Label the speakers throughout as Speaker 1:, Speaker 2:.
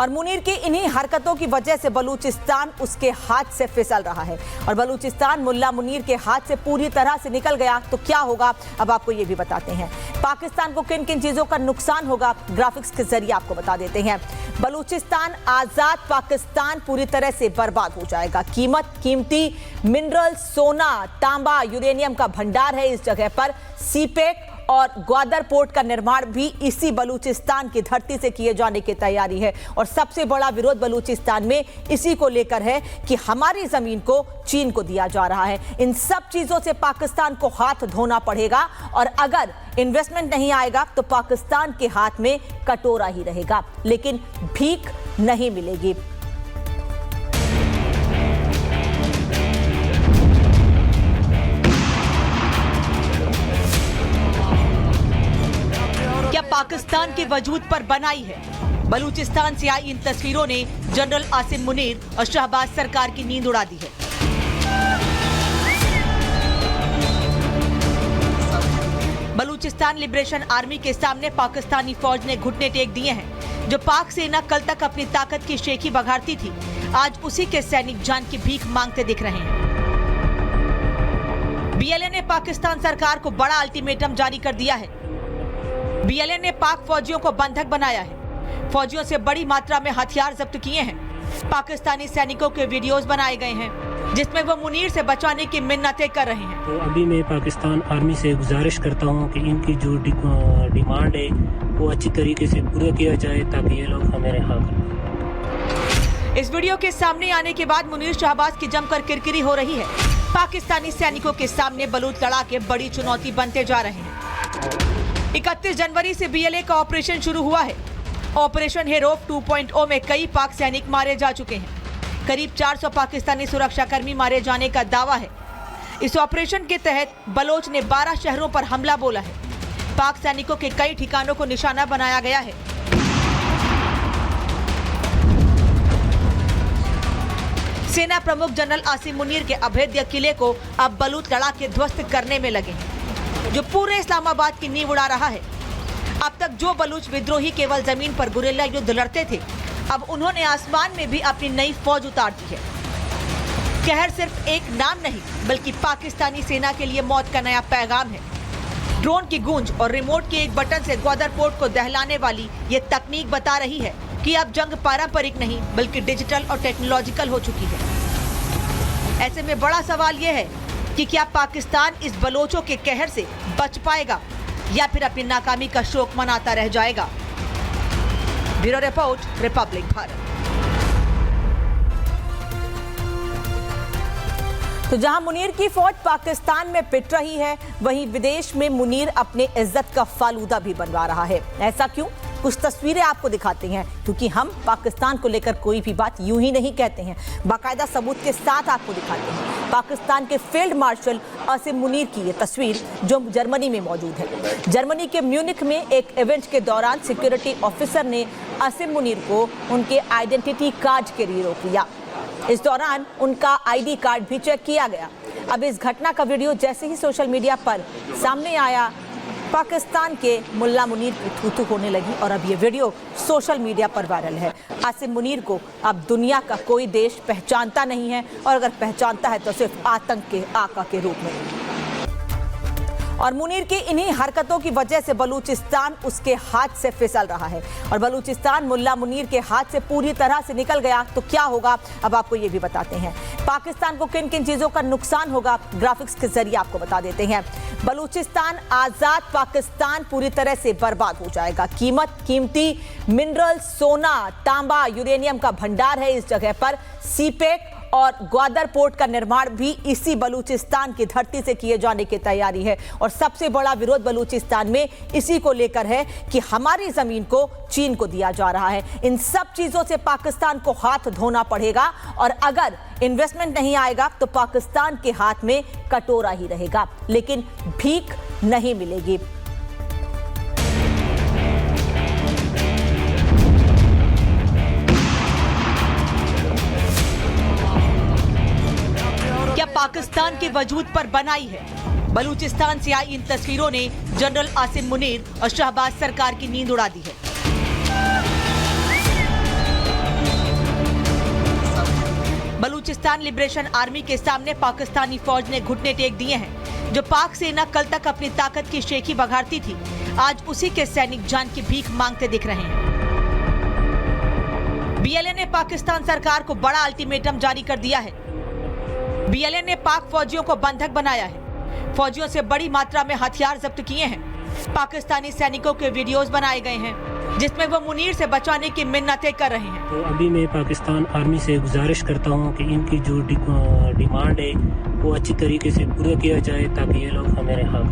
Speaker 1: और मुनीर की इन्हीं हरकतों की वजह से बलूचिस्तान उसके हाथ से फिसल रहा है और बलूचिस्तान मुल्ला मुनीर के हाथ से पूरी तरह से निकल गया तो क्या होगा, अब आपको ये भी बताते हैं। पाकिस्तान को किन किन चीजों का नुकसान होगा, ग्राफिक्स के जरिए आपको बता देते हैं। बलूचिस्तान आजाद पाकिस्तान पूरी तरह से बर्बाद हो जाएगा। कीमती मिनरल, सोना, तांबा, यूरेनियम का भंडार है इस जगह पर। सीपेक और ग्वादर पोर्ट का निर्माण भी इसी बलूचिस्तान की धरती से किए जाने की तैयारी है और सबसे बड़ा विरोध बलूचिस्तान में इसी को लेकर है कि हमारी जमीन को चीन को दिया जा रहा है। इन सब चीजों से पाकिस्तान को हाथ धोना पड़ेगा और अगर इन्वेस्टमेंट नहीं आएगा तो पाकिस्तान के हाथ में कटोरा ही रहेगा, लेकिन भीख नहीं मिलेगी। पाकिस्तान के वजूद पर बनाई है। बलूचिस्तान से आई इन तस्वीरों ने जनरल आसिम मुनीर और शहबाज सरकार की नींद उड़ा दी है। बलूचिस्तान लिबरेशन आर्मी के सामने पाकिस्तानी फौज ने घुटने टेक दिए हैं। जो पाक सेना कल तक अपनी ताकत की शेखी बघारती थी, आज उसी के सैनिक जान की भीख मांगते दिख रहे हैं। बीएलए ने पाकिस्तान सरकार को बड़ा अल्टीमेटम जारी कर दिया है। बीएलए ने पाक फौजियों को बंधक बनाया है। फौजियों से बड़ी मात्रा में हथियार जब्त किए हैं। पाकिस्तानी सैनिकों के वीडियोस बनाए गए हैं जिसमें वो मुनीर से बचाने की मिन्नतें कर रहे हैं।
Speaker 2: तो अभी मैं पाकिस्तान आर्मी से गुजारिश करता हूं कि इनकी जो डिमांड है वो अच्छी तरीके से पूरा किया जाए ताकि ये लोग हमें रिहा करें।
Speaker 1: इस वीडियो के सामने आने के बाद मुनीर शहबाज की जमकर किरकिरी हो रही है। पाकिस्तानी सैनिकों के सामने बलूच लड़ाके बड़ी चुनौती बनते जा रहे हैं। 31 जनवरी से बीएलए का ऑपरेशन शुरू हुआ है। ऑपरेशन हेरोफ 2.0 में कई पाक सैनिक मारे जा चुके हैं। करीब 400 पाकिस्तानी सुरक्षाकर्मी मारे जाने का दावा है। इस ऑपरेशन के तहत बलोच ने 12 शहरों पर हमला बोला है। पाक सैनिकों के कई ठिकानों को निशाना बनाया गया है। सेना प्रमुख जनरल आसिम मुनीर के अभेद्य किले को अब बलूच लड़ाके ध्वस्त करने में लगे हैं, जो पूरे इस्लामाबाद की नींव उड़ा रहा है। अब तक जो बलूच विद्रोही केवल जमीन पर गुरिल्ला युद्ध लड़ते थे, अब उन्होंने आसमान में भी अपनी नई फौज उतार दी है। कहर सिर्फ एक नाम नहीं बल्कि पाकिस्तानी सेना के लिए मौत का नया पैगाम है। ड्रोन की गूंज और रिमोट के एक बटन से ग्वादर पोर्ट को दहलाने वाली ये तकनीक बता रही है कि अब जंग पारंपरिक नहीं बल्कि डिजिटल और टेक्नोलॉजिकल हो चुकी है। ऐसे में बड़ा सवाल यह है कि क्या पाकिस्तान इस बलोचों के कहर से बच पाएगा या फिर अपनी नाकामी का शोक मनाता रह जाएगा। Bureau report, Republic Bharat. तो जहां मुनीर की फौज पाकिस्तान में पिट रही है, वहीं विदेश में मुनीर अपने इज्जत का फालूदा भी बनवा रहा है। ऐसा क्यों? कुछ तस्वीरें आपको दिखाते हैं, क्योंकि हम पाकिस्तान को लेकर कोई भी बात यूं ही नहीं कहते हैं, बाकायदा सबूत के साथ आपको दिखाते हैं। पाकिस्तान के फील्ड मार्शल आसिम मुनीर की ये तस्वीर जो जर्मनी में मौजूद है। जर्मनी के म्यूनिख में एक इवेंट के दौरान सिक्योरिटी ऑफिसर ने आसिम मुनीर को उनके आइडेंटिटी कार्ड के लिए रोक लिया। इस दौरान उनका आईडी कार्ड भी चेक किया गया। अब इस घटना का वीडियो जैसे ही सोशल मीडिया पर सामने आया, पाकिस्तान के मुल्ला मुनीर की थू-थू होने लगी और अब ये वीडियो सोशल मीडिया पर वायरल है। आसिम मुनीर को अब दुनिया का कोई देश पहचानता नहीं है और अगर पहचानता है तो सिर्फ आतंक के आका के रूप में। और मुनीर की इन्हीं हरकतों की वजह से बलूचिस्तान उसके हाथ से फिसल रहा है और बलूचिस्तान मुल्ला मुनीर के हाथ से पूरी तरह से निकल गया तो क्या होगा, अब आपको ये भी बताते हैं। पाकिस्तान को किन किन चीजों का नुकसान होगा, ग्राफिक्स के जरिए आपको बता देते हैं। बलूचिस्तान आजाद पाकिस्तान पूरी तरह से बर्बाद हो जाएगा। कीमती मिनरल, सोना, तांबा, यूरेनियम का भंडार है इस जगह पर। सीपेक और ग्वादर पोर्ट का निर्माण भी इसी बलूचिस्तान की धरती से किए जाने की तैयारी है और सबसे बड़ा विरोध बलूचिस्तान में इसी को लेकर है कि हमारी जमीन को चीन को दिया जा रहा है। इन सब चीजों से पाकिस्तान को हाथ धोना पड़ेगा और अगर इन्वेस्टमेंट नहीं आएगा तो पाकिस्तान के हाथ में कटोरा ही रहेगा, लेकिन भीख नहीं मिलेगी। पाकिस्तान के वजूद पर बनाई है। बलूचिस्तान से आई इन तस्वीरों ने जनरल आसिम मुनीर और शहबाज सरकार की नींद उड़ा दी है। बलूचिस्तान लिबरेशन आर्मी के सामने पाकिस्तानी फौज ने घुटने टेक दिए हैं। जो पाक सेना कल तक अपनी ताकत की शेखी बघारती थी, आज उसी के सैनिक जान की भीख मांगते दिख रहे हैं। बीएलए ने पाकिस्तान सरकार को बड़ा अल्टीमेटम जारी कर दिया है। बीएलए ने पाक फौजियों को बंधक बनाया है। फौजियों से बड़ी मात्रा में हथियार जब्त किए हैं। पाकिस्तानी सैनिकों के वीडियोस बनाए गए हैं जिसमें वो मुनीर से बचाने की मिन्नतें कर रहे हैं।
Speaker 2: तो अभी मैं पाकिस्तान आर्मी से गुजारिश करता हूं कि इनकी जो डिमांड है वो अच्छी तरीके से पूरा किया जाए ताकि ये लोग हमारे हक।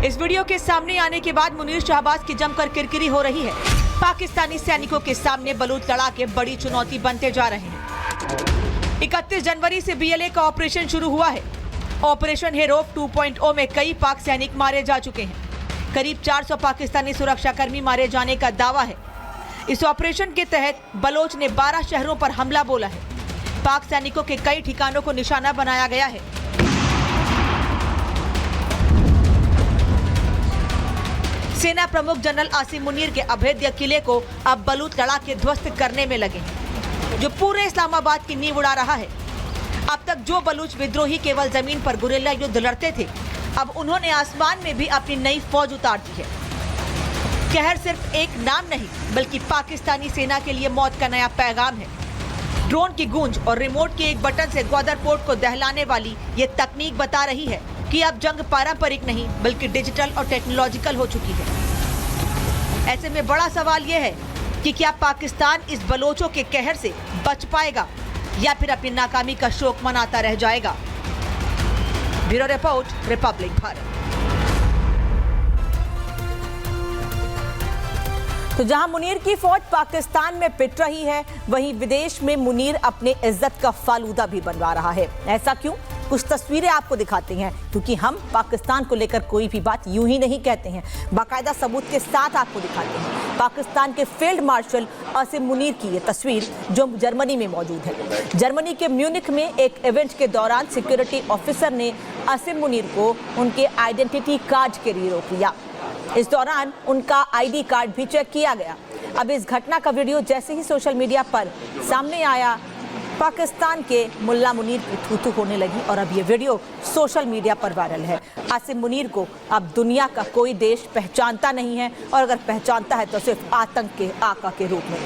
Speaker 1: इस वीडियो के सामने आने के बाद मुनीर शहबाज की जमकर किरकिरी हो रही है। पाकिस्तानी सैनिकों के सामने बलूच लड़ाके बड़ी चुनौती बनते जा रहे हैं। 31 जनवरी से बीएलए का ऑपरेशन शुरू हुआ है। ऑपरेशन हेरोफ 2.0 में कई पाक सैनिक मारे जा चुके हैं। करीब 400 पाकिस्तानी सुरक्षाकर्मी मारे जाने का दावा है। इस ऑपरेशन के तहत बलोच ने 12 शहरों पर हमला बोला है। पाक सैनिकों के कई ठिकानों को निशाना बनाया गया है। सेना प्रमुख जनरल आसिम मुनीर के अभेद्य किले को अब बलूच लड़ाके ध्वस्त करने में लगे हैं, जो पूरे इस्लामाबाद की नींव उड़ा रहा है। अब तक जो बलूच विद्रोही केवल जमीन पर गुरिल्ला युद्ध लड़ते थे, अब उन्होंने आसमान में भी अपनी नई फौज उतार दी है। कहर सिर्फ एक नाम नहीं, बल्कि पाकिस्तानी सेना के लिए मौत का नया पैगाम है। ड्रोन की गूंज और रिमोट के एक बटन से ग्वादर पोर्ट को दहलाने वाली ये तकनीक बता रही है कि अब जंग पारंपरिक नहीं बल्कि डिजिटल और टेक्नोलॉजिकल हो चुकी है। ऐसे में बड़ा सवाल यह है कि क्या पाकिस्तान इस बलोचों के कहर से बच पाएगा या फिर अपनी नाकामी का शोक मनाता रह जाएगा। Bureau report, Republic Bharat. तो जहां मुनीर की फौज पाकिस्तान में पिट रही है, वहीं विदेश में मुनीर अपने इज्जत का फालूदा भी बनवा रहा है। ऐसा क्यों? कुछ तस्वीरें आपको दिखाते हैं, क्योंकि हम पाकिस्तान को लेकर कोई भी बात यूं ही नहीं कहते हैं, बाकायदा सबूत के साथ आपको दिखाते हैं। पाकिस्तान के फील्ड मार्शल आसिम मुनीर की ये तस्वीर जो जर्मनी में मौजूद है। जर्मनी के म्यूनिख में एक इवेंट के दौरान सिक्योरिटी ऑफिसर ने आसिम मुनीर को उनके आइडेंटिटी कार्ड के लिए रोक लिया। इस दौरान उनका आईडी कार्ड भी चेक किया गया। अब इस घटना का वीडियो जैसे ही सोशल मीडिया पर सामने आया, पाकिस्तान के मुल्ला मुनीर की थू-थू होने लगी और अब ये वीडियो सोशल मीडिया पर वायरल है। आसिम मुनीर को अब दुनिया का कोई देश पहचानता नहीं है, और अगर पहचानता है तो सिर्फ आतंक के आका के रूप में।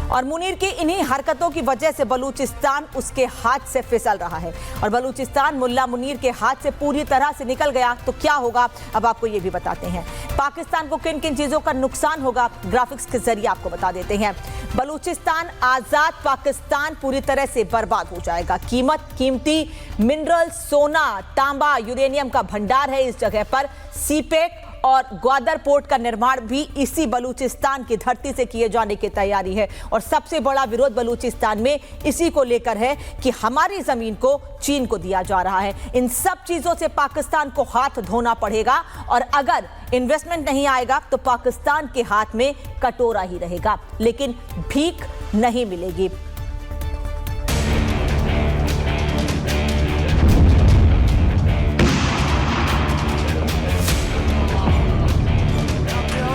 Speaker 1: और मुनीर की इन्हीं हरकतों की वजह से बलूचिस्तान उसके हाथ से फिसल रहा है, और बलूचिस्तान मुल्ला मुनीर के हाथ से पूरी तरह से निकल गया तो क्या होगा, अब आपको ये भी बताते हैं। पाकिस्तान को किन किन चीजों का नुकसान होगा, ग्राफिक्स के जरिए आपको बता देते हैं। बलूचिस्तान आजाद पाकिस्तान पूरी तरह से बर्बाद हो जाएगा। कीमती मिनरल, सोना, तांबा, यूरेनियम का भंडार है इस जगह पर। सीपेक और ग्वादर पोर्ट का निर्माण भी इसी बलूचिस्तान की धरती से किए जाने की तैयारी है, और सबसे बड़ा विरोध बलूचिस्तान में इसी को लेकर है कि हमारी जमीन को चीन को दिया जा रहा है। इन सब चीजों से पाकिस्तान को हाथ धोना पड़ेगा, और अगर इन्वेस्टमेंट नहीं आएगा तो पाकिस्तान के हाथ में कटोरा ही रहेगा, लेकिन भीख नहीं मिलेगी।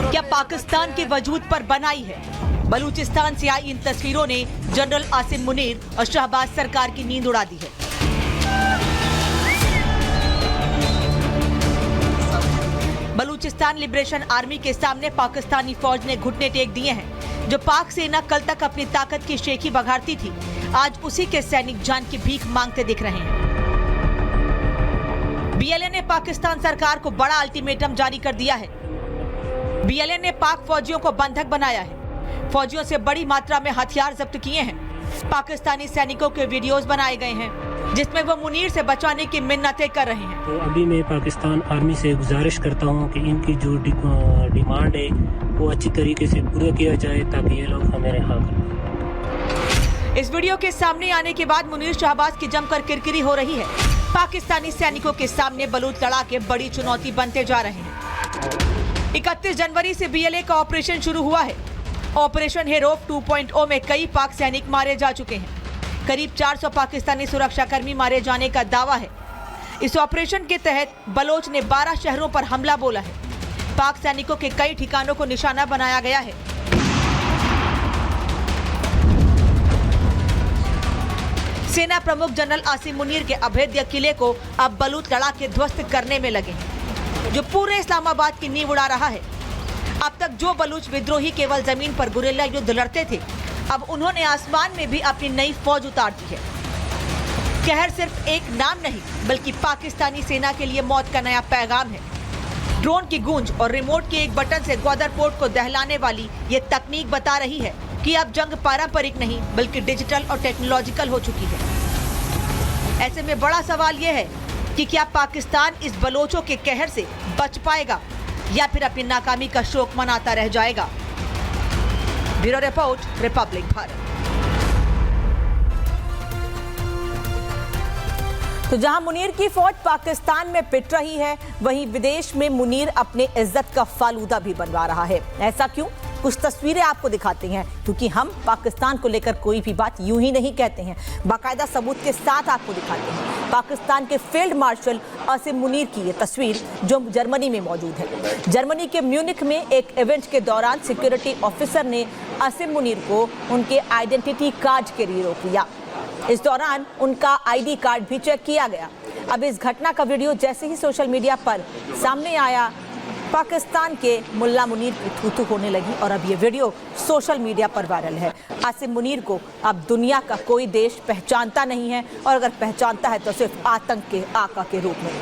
Speaker 1: क्या पाकिस्तान के वजूद पर बनाई है? बलूचिस्तान से आई इन तस्वीरों ने जनरल आसिम मुनीर और शहबाज सरकार की नींद उड़ा दी है। बलूचिस्तान लिबरेशन आर्मी के सामने पाकिस्तानी फौज ने घुटने टेक दिए हैं। जो पाक सेना कल तक अपनी ताकत की शेखी बघारती थी, आज उसी के सैनिक जान की भीख मांगते दिख रहे हैं। बीएलए ने पाकिस्तान सरकार को बड़ा अल्टीमेटम जारी कर दिया है। बीएलए ने पाक फौजियों को बंधक बनाया है। फौजियों से बड़ी मात्रा में हथियार जब्त किए हैं। पाकिस्तानी सैनिकों के वीडियोस बनाए गए हैं जिसमें वो मुनीर से बचाने की मिन्नतें कर रहे हैं।
Speaker 2: तो अभी मैं पाकिस्तान आर्मी से गुजारिश करता हूं कि इनकी जो डिमांड है वो अच्छी तरीके से पूरा किया जाए ताकि ये लोग हमारे हक।
Speaker 1: इस वीडियो के सामने आने के बाद मुनीर शहबाज की जमकर किरकिरी हो रही है। पाकिस्तानी सैनिकों के सामने बलूच लड़ाके बड़ी चुनौती बनते जा रहे हैं। 31 जनवरी से बीएलए का ऑपरेशन शुरू हुआ है। ऑपरेशन हेरोफ 2.0 में कई पाक सैनिक मारे जा चुके हैं। करीब 400 पाकिस्तानी सुरक्षाकर्मी मारे जाने का दावा है। इस ऑपरेशन के तहत बलोच ने 12 शहरों पर हमला बोला है। पाक सैनिकों के कई ठिकानों को निशाना बनाया गया है। सेना प्रमुख जनरल आसिम मुनीर के अभेद्य किले को अब बलूच लड़ा के ध्वस्त करने में लगे हैं, जो पूरे इस्लामाबाद की नींव उड़ा रहा है। अब तक जो बलूच विद्रोही केवल जमीन पर गुरिल्ला युद्ध लड़ते थे, अब उन्होंने आसमान में भी अपनी नई फौज उतार दी है। कहर सिर्फ एक नाम नहीं, बल्कि पाकिस्तानी सेना के लिए मौत का नया पैगाम है। ड्रोन की गूंज और रिमोट के एक बटन से ग्वादर पोर्ट को दहलाने वाली ये तकनीक बता रही है कि अब जंग पारंपरिक नहीं बल्कि डिजिटल और टेक्नोलॉजिकल हो चुकी है। ऐसे में बड़ा सवाल यह है कि क्या पाकिस्तान इस बलोचों के कहर से बच पाएगा या फिर अपनी नाकामी का शोक मनाता रह जाएगा। Bureau report, Republic Bharat. तो जहां मुनीर की फौज पाकिस्तान में पिट रही है, वहीं विदेश में मुनीर अपने इज्जत का फालूदा भी बनवा रहा है। ऐसा क्यों? कुछ तस्वीरें आपको दिखाते हैं, क्योंकि हम पाकिस्तान को लेकर कोई भी बात यूं ही नहीं कहते हैं, बाकायदा सबूत के साथ आपको दिखाते हैं। पाकिस्तान के फील्ड मार्शल आसिम मुनीर की ये तस्वीर जो जर्मनी में मौजूद है। जर्मनी के म्यूनिख में एक इवेंट के दौरान सिक्योरिटी ऑफिसर ने आसिम मुनीर को उनके आइडेंटिटी कार्ड के लिए रोक लिया। इस दौरान उनका आईडी कार्ड भी चेक किया गया। अब इस घटना का वीडियो जैसे ही सोशल मीडिया पर सामने आया, पाकिस्तान के मुल्ला मुनीर की थू-थू होने लगी और अब ये वीडियो सोशल मीडिया पर वायरल है। आसिम मुनीर को अब दुनिया का कोई देश पहचानता नहीं है, और अगर पहचानता है तो सिर्फ आतंक के आका के रूप में।